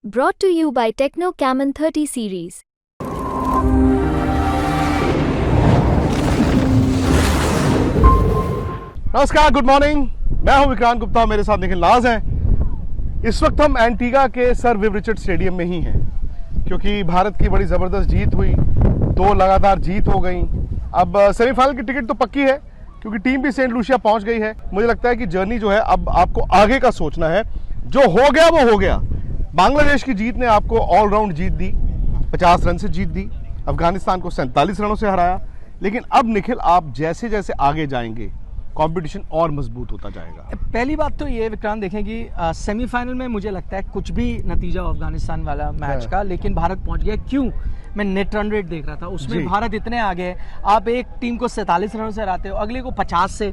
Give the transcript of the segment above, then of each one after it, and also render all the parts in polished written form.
Brought to you by Techno Camon 30 series. नमस्कार, good morning. मैं हूं विक्रांत गुप्ता, मेरे साथ निखिल नाज हैं। इस वक्त हम एंटीगा के सर विव रिचर्ड स्टेडियम में ही हैं, क्योंकि भारत की बड़ी ज़बरदस्त जीत हुई, 2 लगातार जीत हो गई। अब सेमीफाइनल की टिकट तो पक्की है, क्योंकि टीम भी सेंट लूसिया पहुंच गई है। मुझे लगता है कि जर्नी जो है अब आपको आगे का सोचना है। जो हो गया वो हो गया। बांग्लादेश की जीत ने आपको ऑलराउंड जीत दी, 50 रन से जीत दी। अफगानिस्तान को 47 रनों से हराया। लेकिन अब निखिल, आप जैसे जैसे आगे जाएंगे कंपटीशन और मजबूत होता जाएगा। पहली बात तो ये विक्रांत देखें कि सेमीफाइनल में मुझे लगता है कुछ भी नतीजा हो अफगानिस्तान वाला मैच का, लेकिन भारत पहुंच गया। क्यों? मैं नेट रन रेट देख रहा था, उसमें भारत इतने आगे है। आप एक टीम को 47 रनों से हराते हो, अगले को 50 से,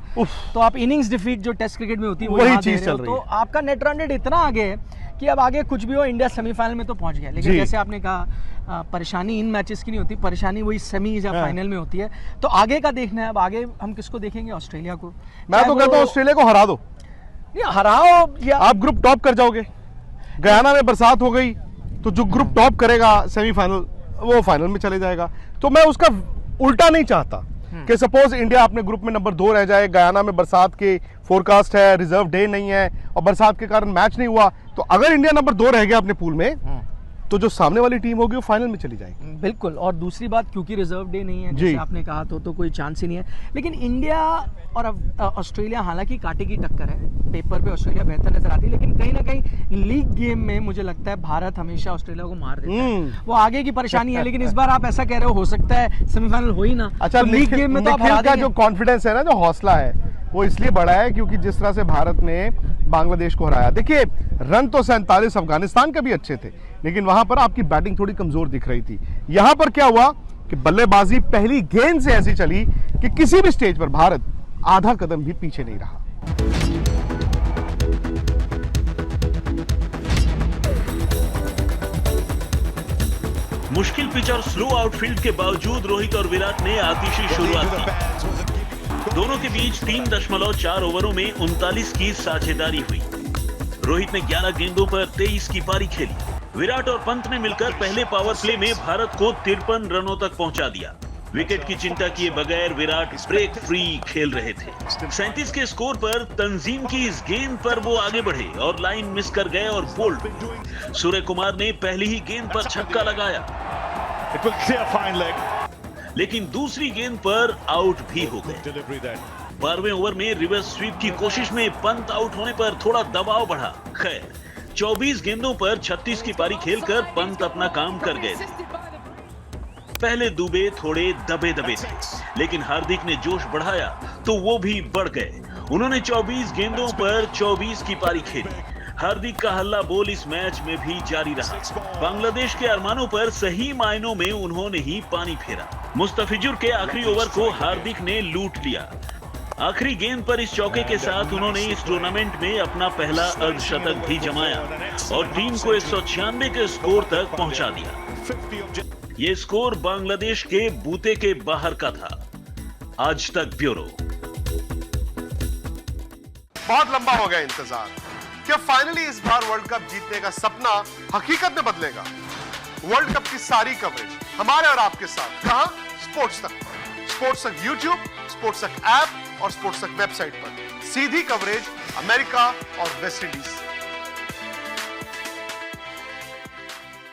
तो आप इनिंग्स डिफीट जो टेस्ट क्रिकेट में होती है वही चीज चल रही है। तो आपका नेट रन रेट इतना आगे है कि अब आगे कुछ भी हो, इंडिया सेमीफाइनल में तो पहुंच गया। लेकिन जैसे आपने कहा, परेशानी इन मैचेस की नहीं होती, परेशानी वही सेमीज या फाइनल में होती है। तो आगे का देखना है। अब आगे हम किसको देखेंगे? ऑस्ट्रेलिया को। मैं तो कहता हूं ऑस्ट्रेलिया को हरा दो। हराओ या आप ग्रुप टॉप कर जाओगे। गयाना में बरसात हो गई तो जो ग्रुप टॉप करेगा सेमीफाइनल, वो फाइनल में चले जाएगा। तो मैं उसका उल्टा नहीं चाहता कि सपोज इंडिया अपने ग्रुप में नंबर 2 रह जाए, गयाना में बरसात के फोरकास्ट है, रिजर्व डे नहीं है और बरसात के कारण मैच नहीं हुआ, तो अगर इंडिया नंबर 2 रह गया अपने पूल में, तो जो सामने वाली टीम होगी वो फाइनल में चली जाएगी। बिल्कुल। और दूसरी बात, क्योंकि रिजर्व डे नहीं है जैसे आपने कहा, तो कोई चांस ही नहीं है। लेकिन इंडिया और ऑस्ट्रेलिया हालांकि कांटे की टक्कर है। पेपर पे ऑस्ट्रेलिया बेहतर नजर आती है, लेकिन कहीं ना कहीं लीग गेम में मुझे लगता है भारत हमेशा ऑस्ट्रेलिया को मार देता है। वो आगे की परेशानी है। लेकिन इस बार आप ऐसा कह रहे हो सकता है सेमीफाइनल हो ही ना। अच्छा, तो लीग गेम में तो का जो कॉन्फिडेंस है ना, जो हौसला है, वो इसलिए बढ़ा है क्योंकि जिस तरह से भारत ने बांग्लादेश को हराया। देखिए, रन तो 47 अफगानिस्तान के भी अच्छे थे, लेकिन वहां पर आपकी बैटिंग थोड़ी कमजोर दिख रही थी। यहां पर क्या हुआ कि बल्लेबाजी पहली गेंद से ऐसी चली कि किसी भी स्टेज पर भारत आधा कदम भी पीछे नहीं रहा। मुश्किल पिच और स्लो आउटफील्ड के बावजूद रोहित और विराट ने आतिशी शुरुआत की। दोनों के बीच 3.4 ओवरों में 39 की साझेदारी हुई। रोहित ने 11 गेंदों पर 23 की पारी खेली। विराट और पंत ने मिलकर पहले पावर प्ले में भारत को 53 रनों तक पहुंचा दिया। विकेट की चिंता किए बगैर विराट ब्रेक फ्री खेल रहे थे। 37 के स्कोर पर तंजीम की इस गेंद पर वो आगे बढ़े और लाइन मिस कर गए और बोल्ड। सूर्य कुमार ने पहली ही गेंद पर छक्का लगाया, लेकिन दूसरी गेंद पर आउट भी हो गए। 12वें ओवर में रिवर्स स्वीप की कोशिश में पंत आउट होने पर थोड़ा दबाव बढ़ा। खैर, 24 गेंदों पर 36 की पारी खेलकर पंत अपना काम कर गए थे। पहले दुबे थोड़े दबे थे, लेकिन हार्दिक ने जोश बढ़ाया तो वो भी बढ़ गए। उन्होंने 24 गेंदों पर 24 की पारी खेली। हार्दिक का हल्ला बोल इस मैच में भी जारी रहा। बांग्लादेश के अरमानों पर सही मायनों में उन्होंने ही पानी फेरा। मुस्तफिजुर के आखिरी ओवर को हार्दिक ने लूट लिया। आखिरी गेंद पर इस चौके के साथ उन्होंने इस टूर्नामेंट में अपना पहला अर्धशतक भी जमाया और टीम को 196 के स्कोर तक पहुंचा दिया। ये स्कोर बांग्लादेश के बूते के बाहर का था। आज तक ब्यूरो। बहुत लंबा हो गया इंतजार। क्या फाइनली इस बार वर्ल्ड कप जीतने का सपना हकीकत में बदलेगा? वर्ल्ड कप की सारी कवरेज हमारे और आपके साथ, कहां? स्पोर्ट्स तक। स्पोर्ट्स तक यूट्यूब, स्पोर्ट्स तक ऐप और स्पोर्ट्स तक वेबसाइट पर सीधी कवरेज अमेरिका और वेस्ट इंडीज।